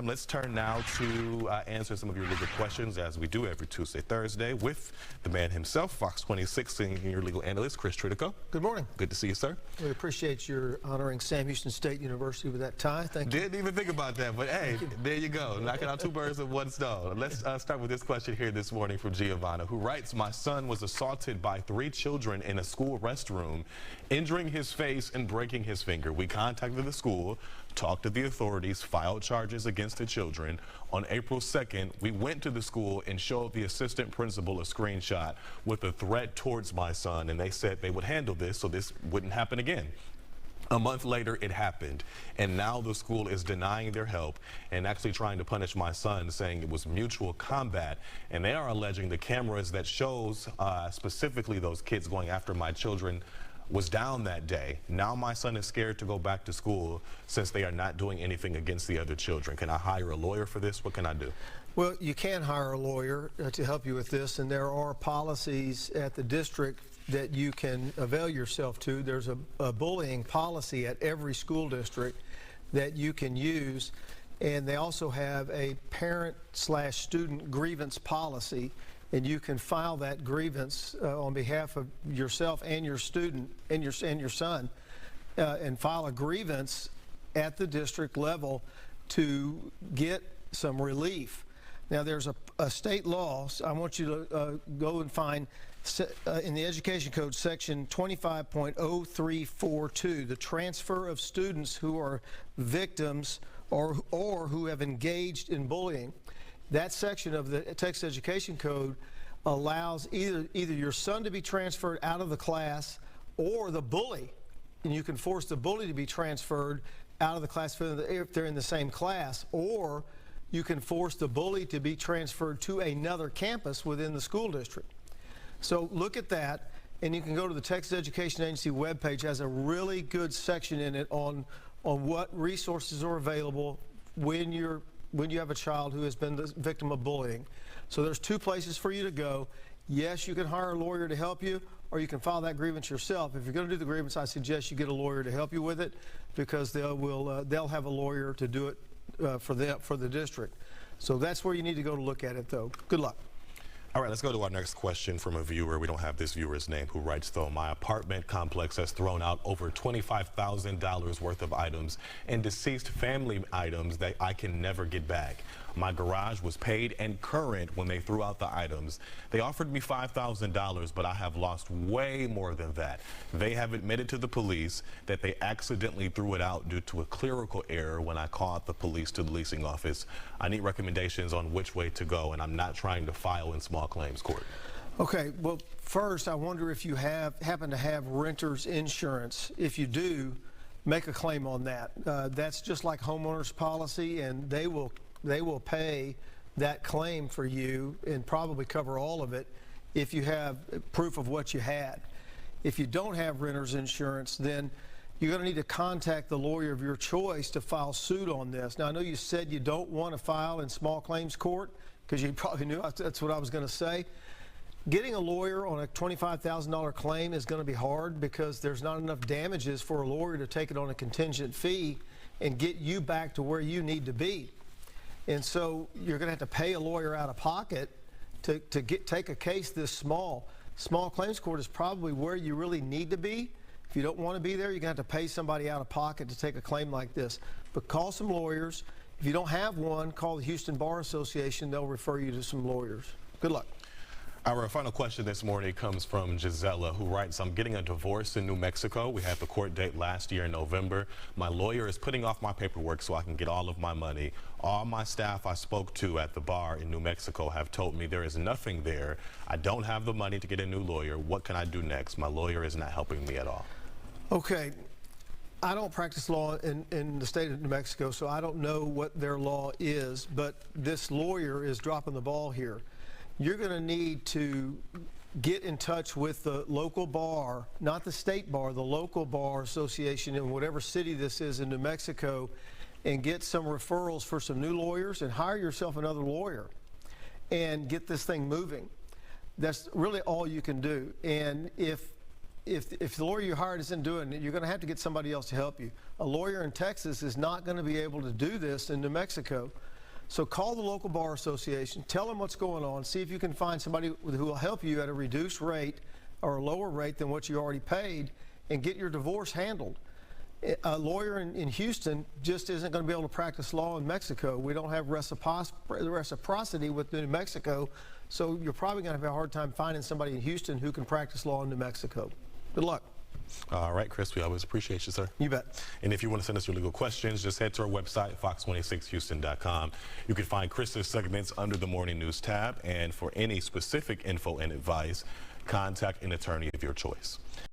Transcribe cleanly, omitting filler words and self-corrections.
Let's turn now to answer some of your legal questions, as we do every Tuesday, Thursday, with the man himself, Fox 26 senior legal analyst, Chris Tritico. Good morning. Good to see you, sir. We appreciate your honoring Sam Houston State University with that tie. Thank you. Didn't even think about that, but hey, there you go. Knocking out two birds with one stone. Let's start with this question here this morning from Giovanna, who writes, my son was assaulted by 3 children in a school restroom, injuring his face and breaking his finger. We contacted the school, talked to the authorities, filed charges against the children. On April 2nd, we went to the school and showed the assistant principal a screenshot with a threat towards my son, and they said they would handle this so this wouldn't happen again. A month later, it happened, and now the school is denying their help and actually trying to punish my son, saying it was mutual combat, and they are alleging the cameras that shows specifically those kids going after my children was down that day. Now my son is scared to go back to school since they are not doing anything against the other children. Can I hire a lawyer for this? What can I do? Well, you can hire a lawyer to help you with this, and there are policies at the district that you can avail yourself to. There's a bullying policy at every school district that you can use, and they also have a parent/student grievance policy, and you can file that grievance on behalf of yourself and your student and your son, and file a grievance at the district level to get some relief. Now, there's a state law. So I want you to go and find in the Education Code section 25.0342, the transfer of students who are victims or who have engaged in bullying. That section of the Texas Education Code allows either your son to be transferred out of the class or the bully, and you can force the bully to be transferred out of the class if they're in the same class, or you can force the bully to be transferred to another campus within the school district. So look at that, and you can go to the Texas Education Agency webpage. It has a really good section in it on what resources are available when you have a child who has been the victim of bullying. So there's 2 places for you to go. Yes, you can hire a lawyer to help you, or you can file that grievance yourself. If you're going to do the grievance, I suggest you get a lawyer to help you with it, because they'll have a lawyer to do it for the district. So that's where you need to go to look at it, though. Good luck. All right, let's go to our next question from a viewer. We don't have this viewer's name, who writes, though, my apartment complex has thrown out over $25,000 worth of items and deceased family items that I can never get back. My garage was paid and current when they threw out the items. They offered me $5,000, but I have lost way more than that. They have admitted to the police that they accidentally threw it out due to a clerical error when I called the police to the leasing office. I need recommendations on which way to go, and I'm not trying to file in small claims court. Okay, well, first, I wonder if you happen to have renter's insurance. If you do, make a claim on that. That's just like homeowners policy, and they will pay that claim for you and probably cover all of it if you have proof of what you had. If you don't have renter's insurance, then you're going to need to contact the lawyer of your choice to file suit on this. Now, I know you said you don't want to file in small claims court, because you probably knew that's what I was going to say. Getting a lawyer on a $25,000 claim is going to be hard, because there's not enough damages for a lawyer to take it on a contingent fee and get you back to where you need to be. And so you're going to have to pay a lawyer out of pocket to take a case this small. Small claims court is probably where you really need to be. If you don't want to be there, you're going to have to pay somebody out of pocket to take a claim like this. But call some lawyers. If you don't have one, call the Houston Bar Association. They'll refer you to some lawyers. Good luck. Our final question this morning comes from Gisela, who writes, I'm getting a divorce in New Mexico. We had the court date last year in November. My lawyer is putting off my paperwork so I can get all of my money. All my staff I spoke to at the bar in New Mexico have told me there is nothing there. I don't have the money to get a new lawyer. What can I do next? My lawyer is not helping me at all. Okay. I don't practice law in the state of New Mexico, so I don't know what their law is, but this lawyer is dropping the ball here. You're going to need to get in touch with the local bar, not the state bar, the local bar association in whatever city this is in New Mexico, and get some referrals for some new lawyers, and hire yourself another lawyer and get this thing moving. That's really all you can do. And if the lawyer you hired isn't doing it, you're going to have to get somebody else to help you. A lawyer in Texas is not going to be able to do this in New Mexico. So call the local bar association, tell them what's going on, see if you can find somebody who will help you at a reduced rate or a lower rate than what you already paid, and get your divorce handled. A lawyer in Houston just isn't going to be able to practice law in Mexico. We don't have reciprocity with New Mexico, so you're probably going to have a hard time finding somebody in Houston who can practice law in New Mexico. Good luck. All right, Chris, we always appreciate you, sir. You bet. And if you want to send us your legal questions, just head to our website, fox26houston.com. You can find Chris's segments under the Morning News tab, and for any specific info and advice, contact an attorney of your choice.